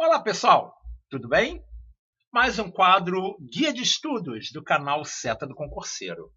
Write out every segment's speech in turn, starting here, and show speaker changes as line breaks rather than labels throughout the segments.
Olá, pessoal, tudo bem? Mais um quadro Guia de Estudos do canal Seta do Concurseiro.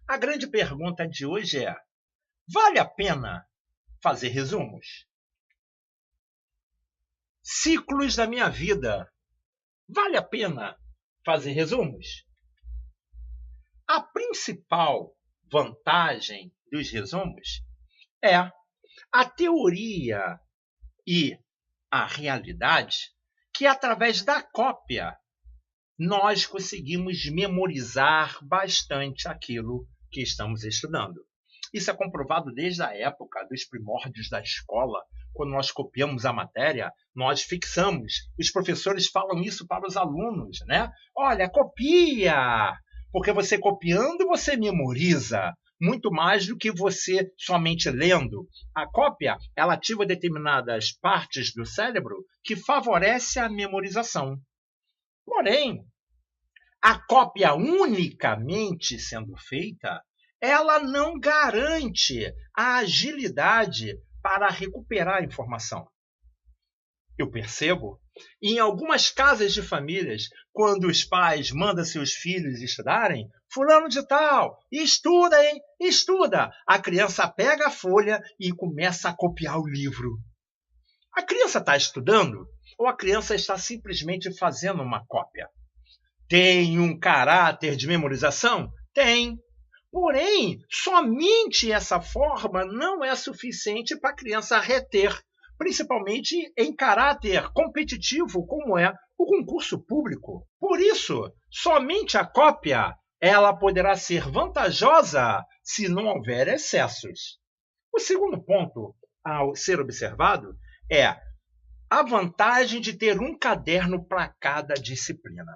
A grande pergunta de hoje é: vale a pena fazer resumos? Ciclos da minha vida. Vale a pena fazer resumos? A principal vantagem dos resumos é a teoria e a realidade que, através da cópia, nós conseguimos memorizar bastante aquilo que estamos estudando. Isso é comprovado desde a época dos primórdios da escola. Quando nós copiamos a matéria, nós fixamos. Os professores falam isso para os alunos, né? Olha, copia! Porque você copiando, você memoriza muito mais do que você somente lendo. A cópia, ela ativa determinadas partes do cérebro que favorece a memorização. Porém, a cópia unicamente sendo feita, ela não garante a agilidade para recuperar a informação. Eu percebo, em algumas casas de famílias, quando os pais mandam seus filhos estudarem, fulano de tal, estuda, hein? Estuda. A criança pega a folha e começa a copiar o livro. A criança está estudando ou a criança está simplesmente fazendo uma cópia? Tem um caráter de memorização? Tem. Porém, somente essa forma não é suficiente para a criança reter, principalmente em caráter competitivo, como é o concurso público. Por isso, somente a cópia ela poderá ser vantajosa se não houver excessos. O segundo ponto a ser observado é a vantagem de ter um caderno para cada disciplina.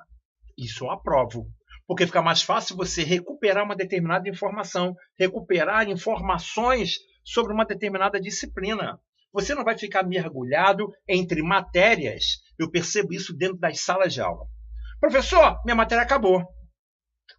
Isso eu aprovo, porque fica mais fácil você recuperar uma determinada informação, recuperar informações sobre uma determinada disciplina. Você não vai ficar mergulhado entre matérias. Eu percebo isso dentro das salas de aula. Professor, minha matéria acabou.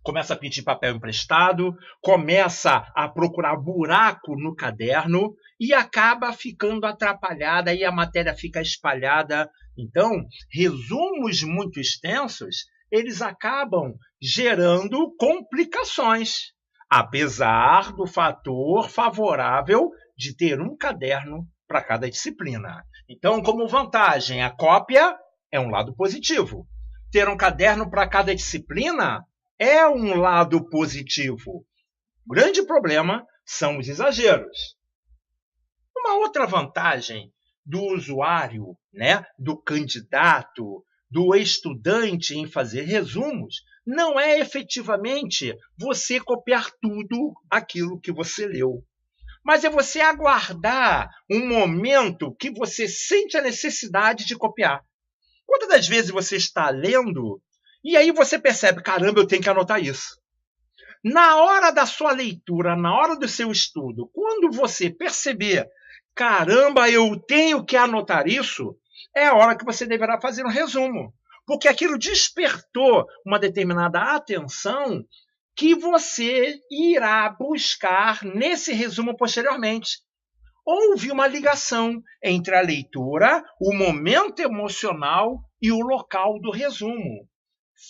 Começa a pedir papel emprestado, começa a procurar buraco no caderno e acaba ficando atrapalhada e a matéria fica espalhada. Então, resumos muito extensos, eles acabam gerando complicações, apesar do fator favorável de ter um caderno para cada disciplina. Então, como vantagem, a cópia é um lado positivo. Ter um caderno para cada disciplina é um lado positivo. O grande problema são os exageros. Uma outra vantagem do usuário, né, do candidato, do estudante em fazer resumos, não é efetivamente você copiar tudo aquilo que você leu, mas é você aguardar um momento que você sente a necessidade de copiar. Quantas das vezes você está lendo e aí você percebe, caramba, eu tenho que anotar isso. Na hora da sua leitura, na hora do seu estudo, quando você perceber, caramba, eu tenho que anotar isso, é a hora que você deverá fazer um resumo. Porque aquilo despertou uma determinada atenção que você irá buscar nesse resumo posteriormente. Houve uma ligação entre a leitura, o momento emocional e o local do resumo.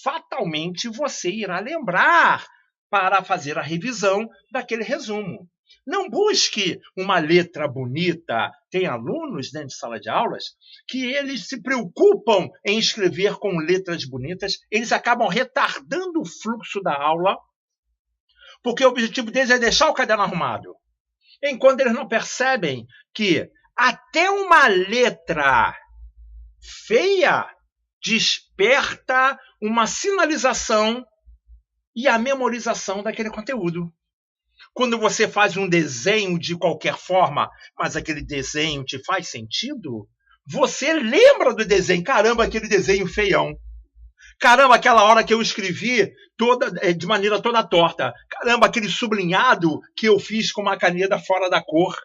Fatalmente você irá lembrar para fazer a revisão daquele resumo. Não busque uma letra bonita. Tem alunos dentro de sala de aulas que eles se preocupam em escrever com letras bonitas, eles acabam retardando o fluxo da aula, porque o objetivo deles é deixar o caderno arrumado. Enquanto eles não percebem que até uma letra feia desperta uma sinalização e a memorização daquele conteúdo. Quando você faz um desenho de qualquer forma, mas aquele desenho te faz sentido, você lembra do desenho. Caramba, aquele desenho feião. Caramba, aquela hora que eu escrevi de maneira toda torta. Caramba, aquele sublinhado que eu fiz com uma caneta fora da cor.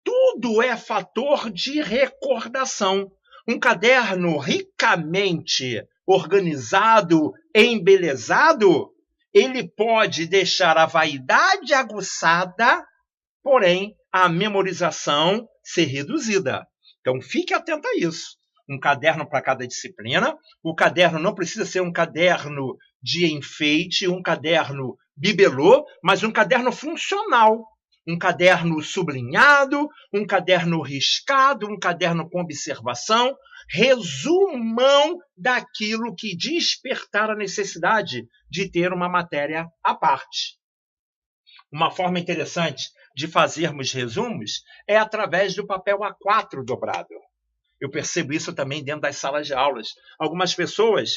Tudo é fator de recordação. Um caderno ricamente organizado, embelezado, ele pode deixar a vaidade aguçada, porém a memorização ser reduzida. Então fique atento a isso. um caderno para cada disciplina. O caderno não precisa ser um caderno de enfeite, um caderno bibelô, mas um caderno funcional. Um caderno sublinhado, um caderno riscado, um caderno com observação, resumão daquilo que despertar a necessidade de ter uma matéria à parte. Uma forma interessante de fazermos resumos é através do papel A4 dobrado. Eu percebo isso também dentro das salas de aulas. Algumas pessoas,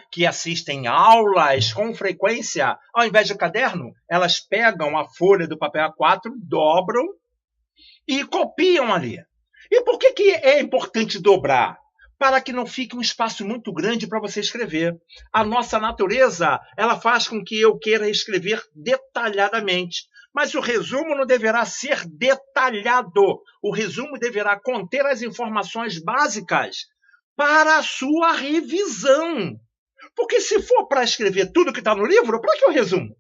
que assistem aulas com frequência, ao invés de caderno, elas pegam a folha do papel A4, dobram e copiam ali. E por que é importante dobrar? Para que não fique um espaço muito grande para você escrever. A nossa natureza, ela faz com que eu queira escrever detalhadamente. Mas o resumo não deverá ser detalhado. O resumo deverá conter as informações básicas para a sua revisão. Porque se for para escrever tudo que está no livro, para que o resumo?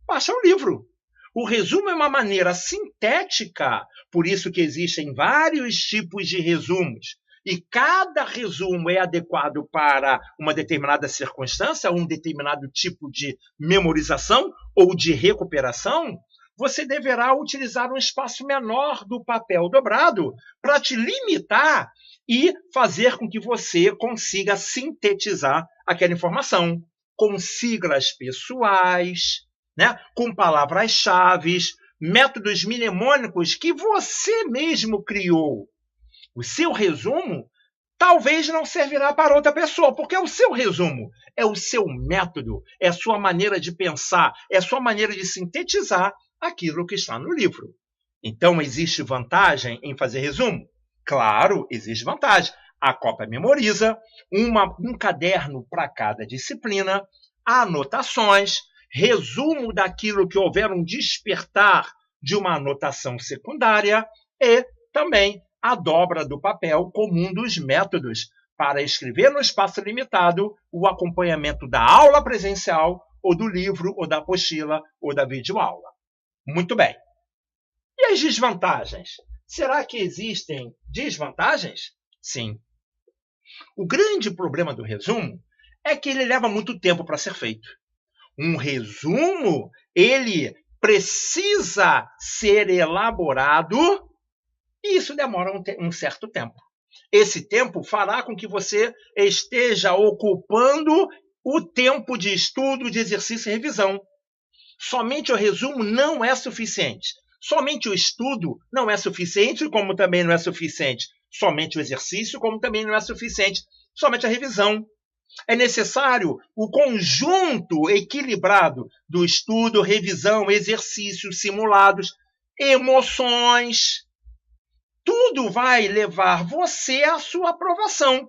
Baixa o livro. O resumo é uma maneira sintética, por isso que existem vários tipos de resumos. E cada resumo é adequado para uma determinada circunstância, um determinado tipo de memorização ou de recuperação. Você deverá utilizar um espaço menor do papel dobrado para te limitar e fazer com que você consiga sintetizar aquela informação com siglas pessoais, com palavras-chave, métodos mnemônicos que você mesmo criou. O seu resumo talvez não servirá para outra pessoa, porque é o seu resumo, é o seu método, é a sua maneira de pensar, é a sua maneira de sintetizar aquilo que está no livro. Então, existe vantagem em fazer resumo? Claro, existe vantagem. A Copa memoriza, um caderno para cada disciplina, anotações, resumo daquilo que houver um despertar de uma anotação secundária e também a dobra do papel como um dos métodos para escrever no espaço limitado o acompanhamento da aula presencial ou do livro ou da apostila ou da videoaula. Muito bem. E as desvantagens? Será que existem desvantagens? Sim. O grande problema do resumo é que ele leva muito tempo para ser feito. Um resumo, ele precisa ser elaborado e isso demora um certo tempo. Esse tempo fará com que você esteja ocupando o tempo de estudo, de exercício e revisão. Somente o resumo não é suficiente. Somente o estudo não é suficiente, como também não é suficiente. Somente o exercício, como também não é suficiente. Somente a revisão. É necessário o conjunto equilibrado do estudo, revisão, exercícios simulados, emoções. Tudo vai levar você à sua aprovação.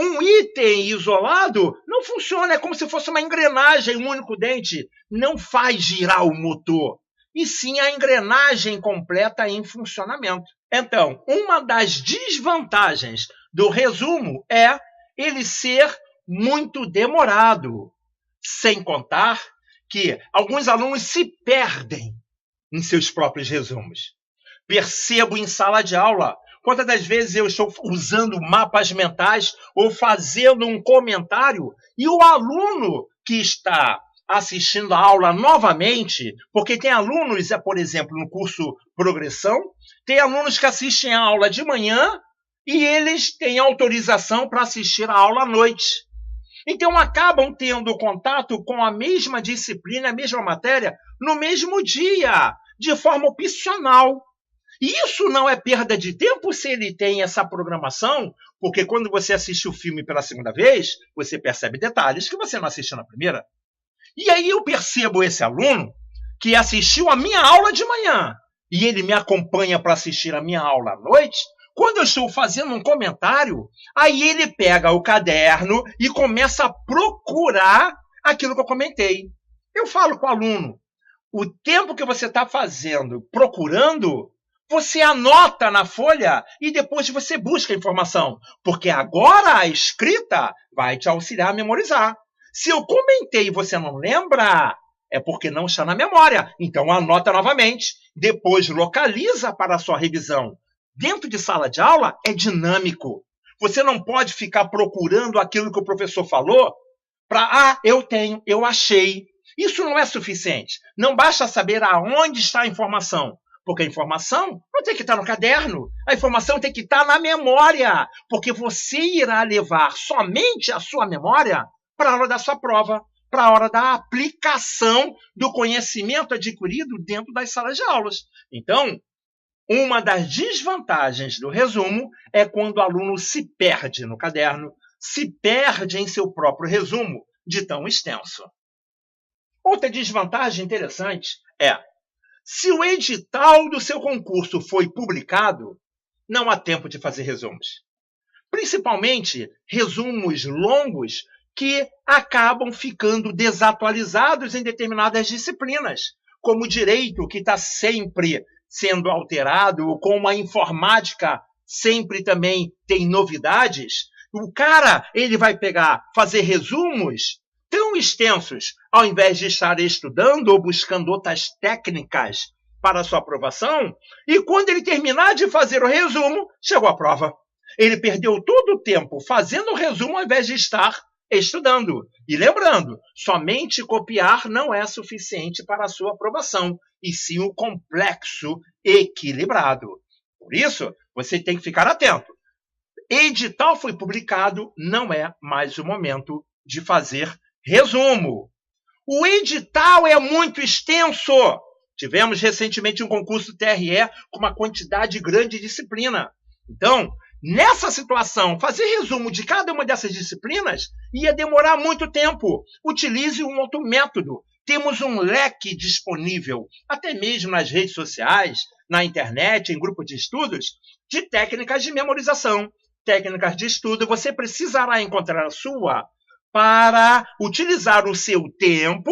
Um item isolado não funciona, é como se fosse uma engrenagem, um único dente. Não faz girar o motor, e sim a engrenagem completa em funcionamento. Então, uma das desvantagens do resumo é ele ser muito demorado, sem contar que alguns alunos se perdem em seus próprios resumos. Percebo em sala de aula quantas das vezes eu estou usando mapas mentais ou fazendo um comentário e o aluno que está assistindo a aula novamente, porque tem alunos, por exemplo, no curso Progressão, tem alunos que assistem a aula de manhã e eles têm autorização para assistir a aula à noite. Então, acabam tendo contato com a mesma disciplina, a mesma matéria, no mesmo dia, de forma opcional. Isso não é perda de tempo se ele tem essa programação, porque quando você assiste o filme pela segunda vez, você percebe detalhes que você não assistiu na primeira. E aí eu percebo esse aluno que assistiu a minha aula de manhã e ele me acompanha para assistir a minha aula à noite. Quando eu estou fazendo um comentário, aí ele pega o caderno e começa a procurar aquilo que eu comentei. Eu falo com o aluno, o tempo que você está fazendo, procurando, você anota na folha e depois você busca a informação, porque agora a escrita vai te auxiliar a memorizar. Se eu comentei e você não lembra, é porque não está na memória. Então anota novamente, depois localiza para a sua revisão. Dentro de sala de aula é dinâmico. Você não pode ficar procurando aquilo que o professor falou para, eu tenho, eu achei. Isso não é suficiente. Não basta saber aonde está a informação, porque a informação não tem que estar no caderno. A informação tem que estar na memória, porque você irá levar somente a sua memória para a hora da sua prova, para a hora da aplicação do conhecimento adquirido dentro das salas de aulas. Então, uma das desvantagens do resumo é quando o aluno se perde no caderno, se perde em seu próprio resumo de tão extenso. Outra desvantagem interessante é, se o edital do seu concurso foi publicado, não há tempo de fazer resumos. Principalmente resumos longos que acabam ficando desatualizados em determinadas disciplinas, como o direito, que está sempre sendo alterado, como a informática sempre também tem novidades. O cara, ele vai fazer resumos tão extensos, ao invés de estar estudando ou buscando outras técnicas para a sua aprovação, e quando ele terminar de fazer o resumo, chegou a prova. Ele perdeu todo o tempo fazendo o resumo ao invés de estar estudando. E lembrando, somente copiar não é suficiente para a sua aprovação, e sim o complexo equilibrado. Por isso, você tem que ficar atento. Edital foi publicado, não é mais o momento de fazer resumo. O edital é muito extenso. Tivemos recentemente um concurso TRE com uma quantidade grande de disciplina. Então, nessa situação, fazer resumo de cada uma dessas disciplinas ia demorar muito tempo. Utilize um outro método. Temos um leque disponível, até mesmo nas redes sociais, na internet, em grupos de estudos, de técnicas de memorização, técnicas de estudo. Você precisará encontrar a sua para utilizar o seu tempo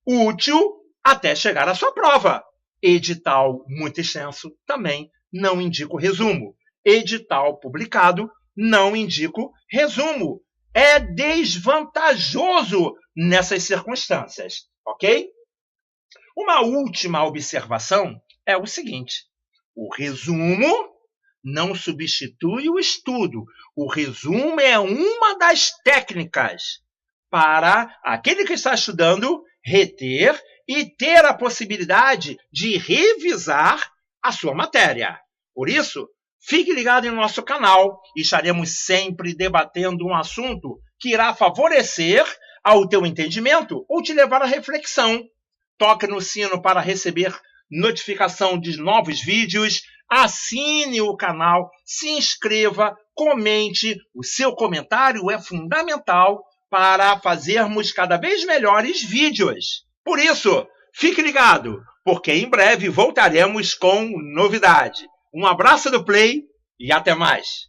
útil até chegar à sua prova. Edital muito extenso, também não indico resumo. Edital publicado, não indico resumo. É desvantajoso nessas circunstâncias, ok? Uma última observação é o seguinte: o resumo não substitui o estudo. O resumo é uma das técnicas para aquele que está estudando reter e ter a possibilidade de revisar a sua matéria. Por isso, fique ligado em nosso canal. Estaremos sempre debatendo um assunto que irá favorecer ao teu entendimento ou te levar à reflexão. Toque no sino para receber notificação de novos vídeos. Assine o canal, se inscreva, comente. O seu comentário é fundamental para fazermos cada vez melhores vídeos. Por isso, fique ligado, porque em breve voltaremos com novidade. Um abraço do Play e até mais!